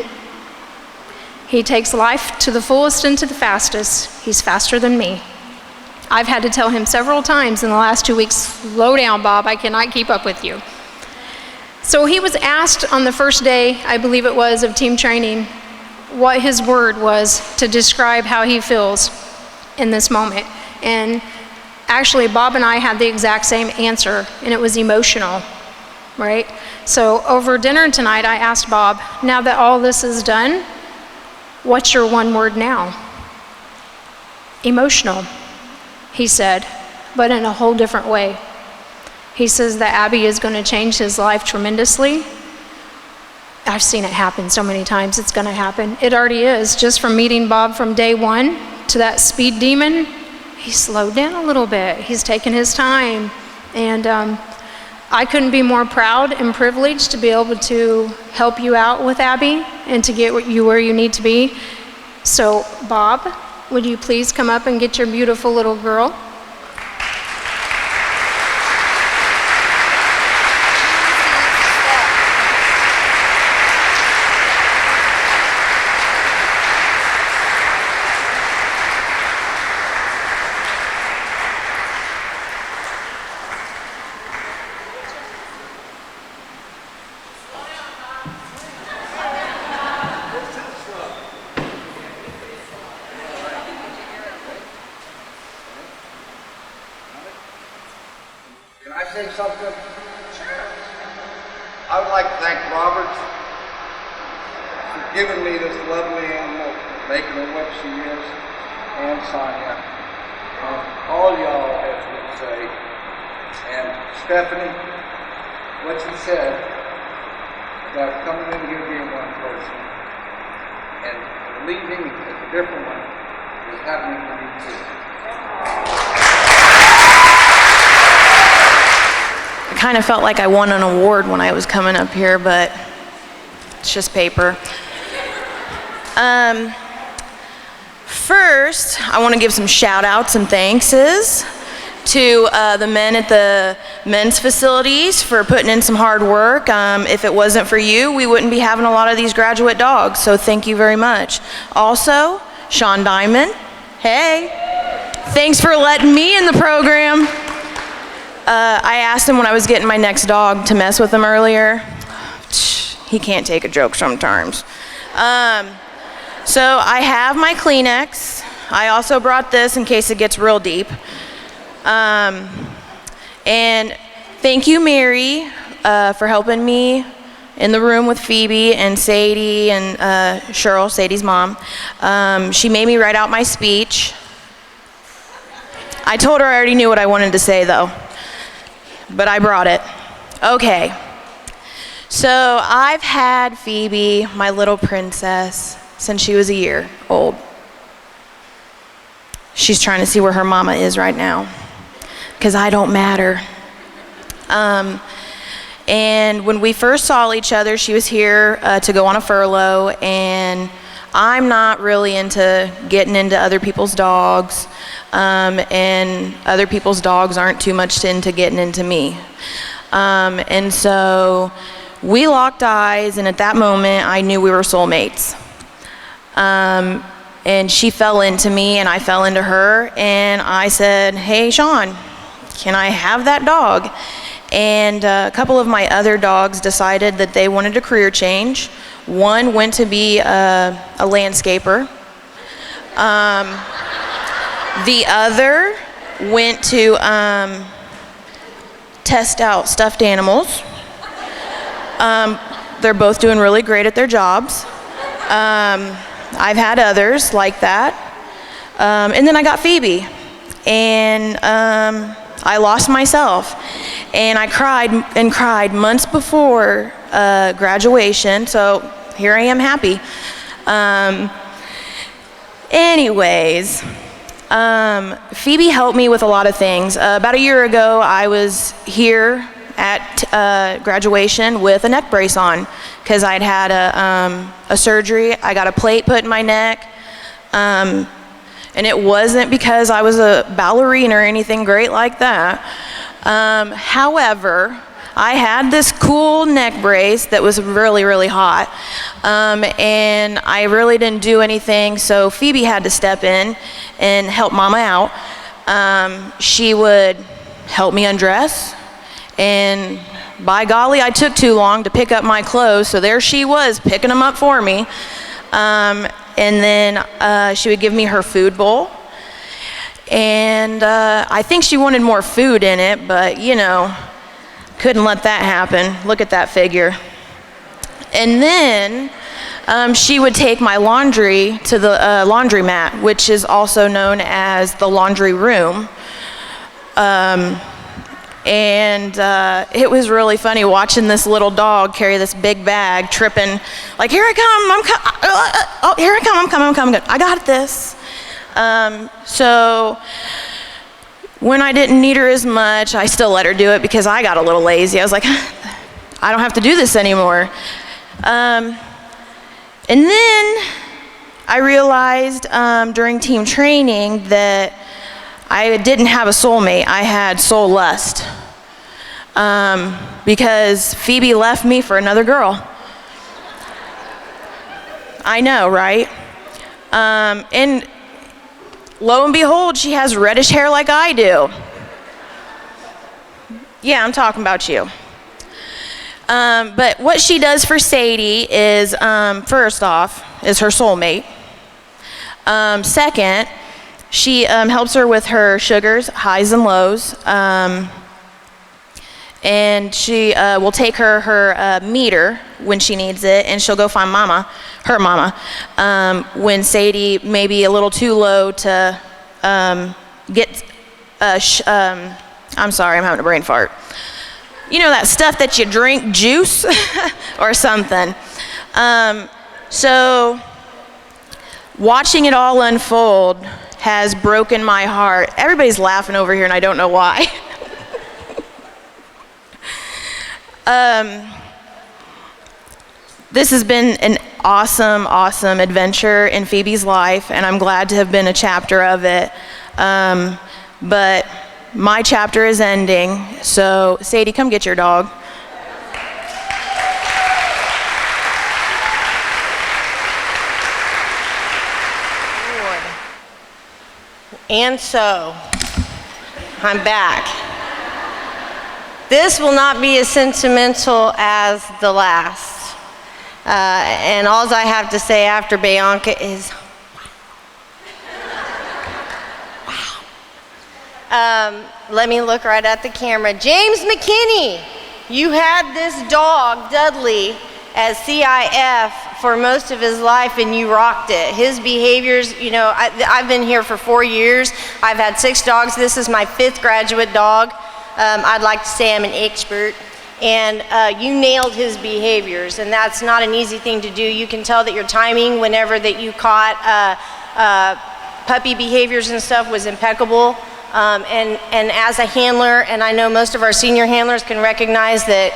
Speaker 12: He takes life to the fullest and to the fastest. He's faster than me. I've had to tell him several times in the last 2 weeks, slow down, Bob, I cannot keep up with you. So he was asked on the first day, I believe it was, of team training, what his word was to describe how he feels in this moment. And actually, Bob and I had the exact same answer, and it was emotional, right? So over dinner tonight, I asked Bob, now that all this is done, what's your one word now? Emotional, he said, but in a whole different way. He says that Abby is going to change his life tremendously. I've seen it happen so many times. It's going to happen. It already is. Just from meeting Bob from day one to that speed demon, he slowed down a little bit. He's taken his time. And I couldn't be more proud and privileged to be able to help you out with Abby and to get you where you need to be. So, Bob, would you please come up and get your beautiful little girl?
Speaker 11: Can I say something? Sure. I would like to thank Robert for giving me this lovely animal, making her what she is, and Sonia, and all y'all, as we say, and Stephanie, what you said about coming in here being one person and leaving as a different one is happening to me too.
Speaker 13: I kind of felt like I won an award when I was coming up here, but it's just paper. First, I want to give some shout outs and thankses to the men at the men's facilities for putting in some hard work. If it wasn't for you, we wouldn't be having a lot of these graduate dogs, so thank you very much. Also, Sean Diamond, hey, thanks for letting me in the program. I asked him when I was getting my next dog to mess with him earlier. He can't take a joke sometimes. So I have my Kleenex. I also brought this in case it gets real deep. And thank you, Mary, for helping me in the room with Phoebe and Sadie and Cheryl, Sadie's mom. She made me write out my speech. I told her I already knew what I wanted to say, though. But I brought it. Okay. So I've had Phoebe, my little princess, since she was a year old. She's trying to see where her mama is right now, because I don't matter. And when we first saw each other, she was here to go on a furlough, and I'm not really into getting into other people's dogs, and other people's dogs aren't too much into getting into me. And so we locked eyes, and at that moment, I knew we were soulmates. And she fell into me, and I fell into her, and I said, hey, Sean, can I have that dog? And a couple of my other dogs decided that they wanted a career change. One went to be a landscaper. The other went to test out stuffed animals. They're both doing really great at their jobs. I've had others like that. And then I got Phoebe. And I lost myself. And I cried and cried months before graduation. So here I am happy. Anyways, Phoebe helped me with a lot of things. About a year ago, I was here at graduation with a neck brace on because I'd had a surgery. I got a plate put in my neck. And it wasn't because I was a ballerina or anything great like that. However, I had this cool neck brace that was really, really hot. And I really didn't do anything, so Phoebe had to step in and help Mama out. She would help me undress and by golly, I took too long to pick up my clothes, so there she was picking them up for me. And then she would give me her food bowl. And I think she wanted more food in it, but you know, couldn't let that happen. Look at that figure. And then she would take my laundry to the laundromat, which is also known as the laundry room. And it was really funny watching this little dog carry this big bag, tripping, like, here I come, here I come, I'm coming, I got this. So when I didn't need her as much, I still let her do it because I got a little lazy. I was like, I don't have to do this anymore. And then I realized during team training that I didn't have a soulmate, I had soul lust. Because Phoebe left me for another girl. I know, right? And lo and behold, she has reddish hair like I do. Yeah, I'm talking about you. But what she does for Sadie is, first off, is her soulmate. Second, she helps her with her sugars, highs and lows. And she will take her meter when she needs it, and she'll go find her mama, when Sadie may be a little too low to get, I'm sorry, I'm having a brain fart. You know that stuff that you drink, juice or something. So watching it all unfold has broken my heart. Everybody's laughing over here and I don't know why. This has been an awesome, awesome adventure in Phoebe's life, and I'm glad to have been a chapter of it. But my chapter is ending, so Sadie, come get your dog.
Speaker 5: And so, I'm back. This will not be as sentimental as the last. And all I have to say after Bianca is, wow. Let me look right at the camera. James McKinney, you had this dog, Dudley, as CIF for most of his life, and you rocked it. His behaviors, you know, I've been here for 4 years. I've had 6 dogs. This is my 5th graduate dog. I'd like to say I'm an expert. And you nailed his behaviors, and that's not an easy thing to do. You can tell that your timing whenever that you caught puppy behaviors and stuff was impeccable. And as a handler, and I know most of our senior handlers can recognize that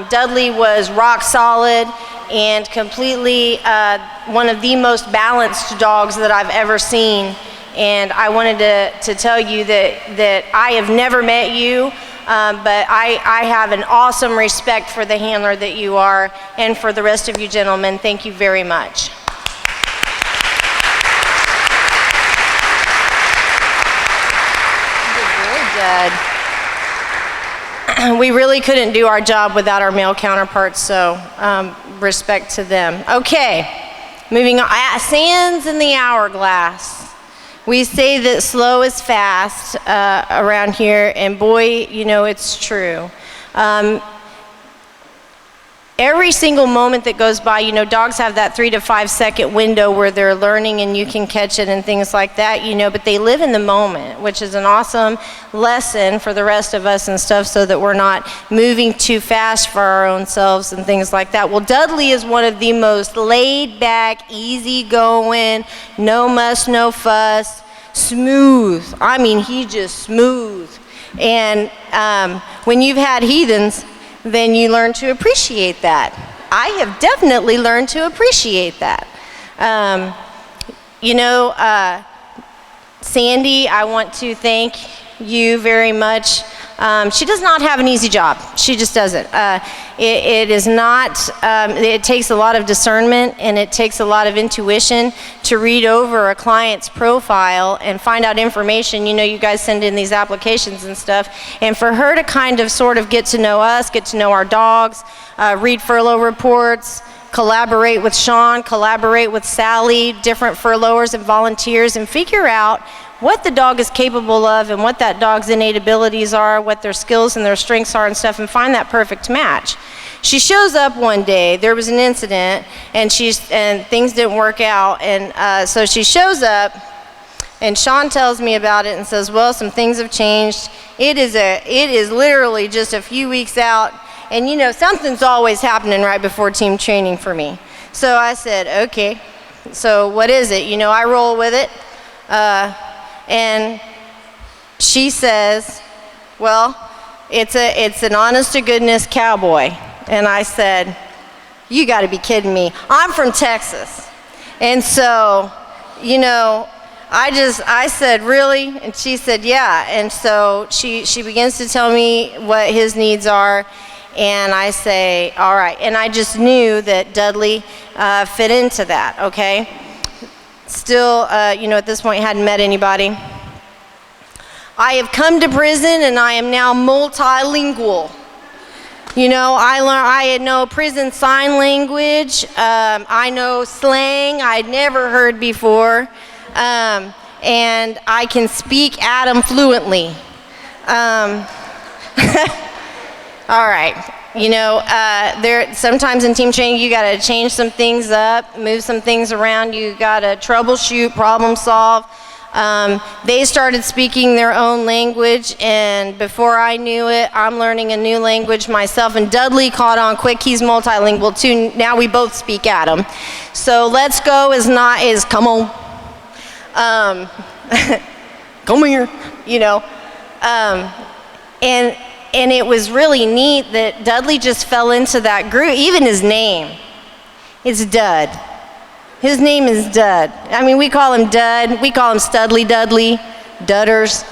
Speaker 5: Dudley was rock solid and completely one of the most balanced dogs that I've ever seen. And I wanted to tell you that I have never met you, but I have an awesome respect for the handler that you are, and for the rest of you gentlemen. Thank you very much. We really couldn't do our job without our male counterparts, so respect to them. Okay, moving on. Sands in the hourglass. We say that slow is fast around here, and boy, you know, it's true. Every single moment that goes by, you know, dogs have that 3 to 5 second window where they're learning and you can catch it and things like that, you know, but they live in the moment, which is an awesome lesson for the rest of us and stuff, so that we're not moving too fast for our own selves and things like that. Well, Dudley is one of the most laid back, easy going, no muss, no fuss, smooth. I mean, he's just smooth. And when you've had heathens, then you learn to appreciate that. I have definitely learned to appreciate that. You know, Sandy, I want to thank you very much She does not have an easy job. She just doesn't. It is not, it takes a lot of discernment and it takes a lot of intuition to read over a client's profile and find out information. You know, you guys send in these applications and stuff. And for her to kind of sort of get to know us, get to know our dogs, read furlough reports, collaborate with Sean, collaborate with Sally, different furloughers and volunteers, and figure out what the dog is capable of and what that dog's innate abilities are, what their skills and their strengths are and stuff, and find that perfect match. She shows up one day, there was an incident, and things didn't work out, and so she shows up, and Sean tells me about it and says, well, some things have changed. It is literally just a few weeks out, and you know, something's always happening right before team training for me. So I said, okay, so what is it? You know, I roll with it. And she says, well, it's an honest to goodness cowboy. And I said, you gotta be kidding me. I'm from Texas. And so, you know, I said, really? And she said, yeah. And so she begins to tell me what his needs are. And I say, all right. And I just knew that Dudley fit into that, okay? Still, you know, at this point, hadn't met anybody. I have come to prison and I am now multilingual. You know, I know prison sign language. I know slang I'd never heard before. And I can speak Adam fluently. All right. You know, sometimes in team training, you got to change some things up, move some things around. You got to troubleshoot, problem solve. They started speaking their own language, and before I knew it, I'm learning a new language myself. And Dudley caught on quick. He's multilingual too. Now we both speak Adam. So let's go is come on. Come here. You know. And it was really neat that Dudley just fell into that group. Even his name, it's Dud. His name is Dud. I mean, we call him Dud. We call him Studley Dudley, Dudders.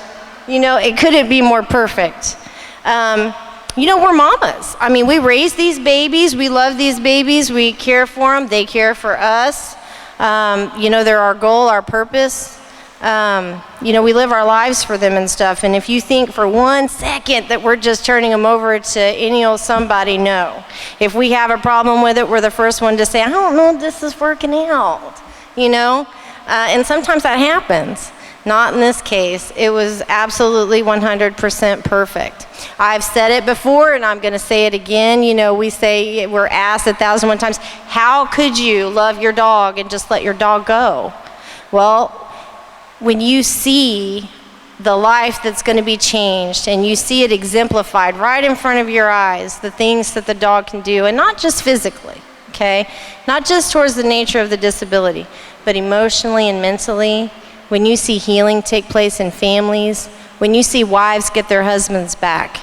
Speaker 5: You know, it couldn't be more perfect. You know, we're mamas. I mean, we raise these babies. We love these babies. We care for them. They care for us. You know, they're our goal, our purpose. You know, we live our lives for them and stuff. And if you think for 1 second that we're just turning them over to any old somebody, no. If we have a problem with it, we're the first one to say, I don't know if this is working out, you know? And sometimes that happens. Not in this case. It was absolutely 100% perfect. I've said it before and I'm going to say it again. You know, we're asked 1,001 times, how could you love your dog and just let your dog go? Well, when you see the life that's going to be changed and you see it exemplified right in front of your eyes, the things that the dog can do, and not just physically, okay? Not just towards the nature of the disability, but emotionally and mentally, when you see healing take place in families, when you see wives get their husbands back,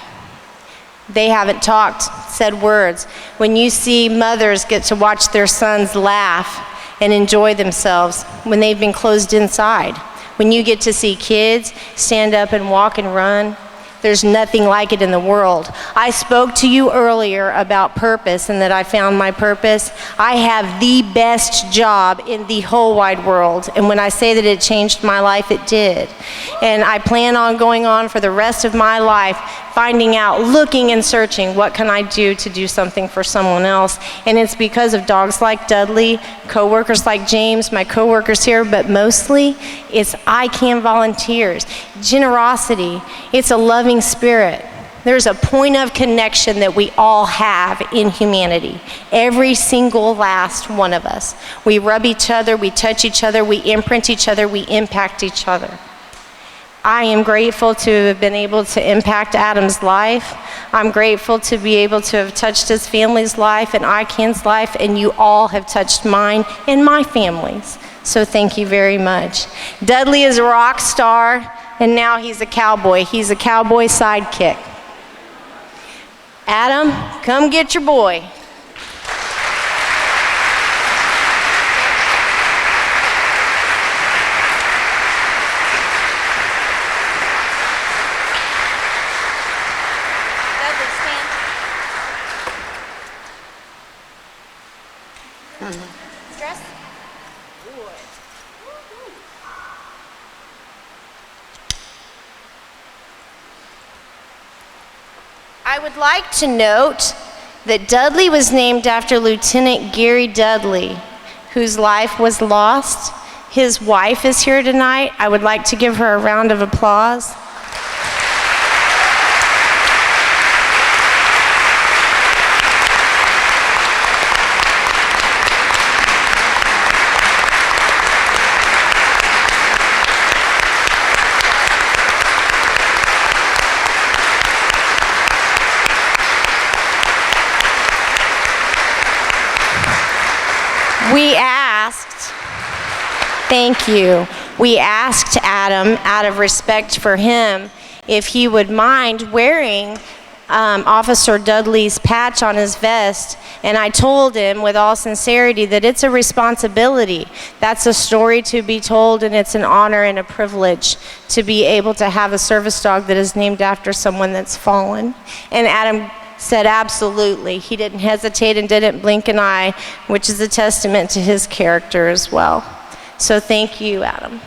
Speaker 5: they haven't talked, said words, when you see mothers get to watch their sons laugh and enjoy themselves when they've been closed inside, when you get to see kids stand up and walk and run, there's nothing like it in the world. I spoke to you earlier about purpose and that I found my purpose. I have the best job in the whole wide world. And when I say that it changed my life, it did. And I plan on going on for the rest of my life, finding out, looking and searching, what can I do to do something for someone else? And it's because of dogs like Dudley, coworkers like James, my coworkers here, but mostly it's ICAN volunteers, generosity, it's a loving spirit. There's a point of connection that we all have in humanity. Every single last one of us. We rub each other, we touch each other, we imprint each other, we impact each other. I am grateful to have been able to impact Adam's life. I'm grateful to be able to have touched his family's life and ICAN's life, and you all have touched mine and my family's. So thank you very much. Dudley is a rock star, and now he's a cowboy. He's a cowboy sidekick. Adam, come get your boy. Dress? I would like to note that Dudley was named after Lieutenant Gary Dudley, whose life was lost. His wife is here tonight. I would like to give her a round of applause. Thank you. We asked Adam, out of respect for him, if he would mind wearing Officer Dudley's patch on his vest, and I told him with all sincerity that it's a responsibility. That's a story to be told, and it's an honor and a privilege to be able to have a service dog that is named after someone that's fallen. And Adam said absolutely. He didn't hesitate and didn't blink an eye, which is a testament to his character as well. So thank you, Adam.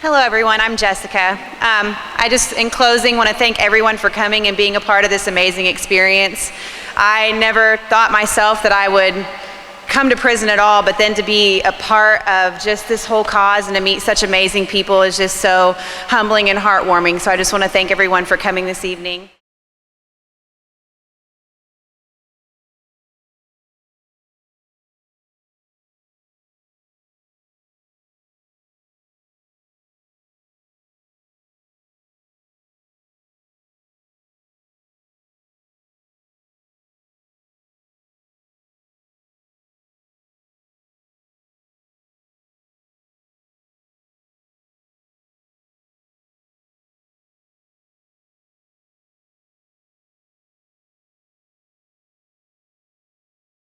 Speaker 14: Hello everyone, I'm Jessica. I just, in closing, want to thank everyone for coming and being a part of this amazing experience. I never thought myself that I would come to prison at all, but then to be a part of just this whole cause and to meet such amazing people is just so humbling and heartwarming. So I just want to thank everyone for coming this evening.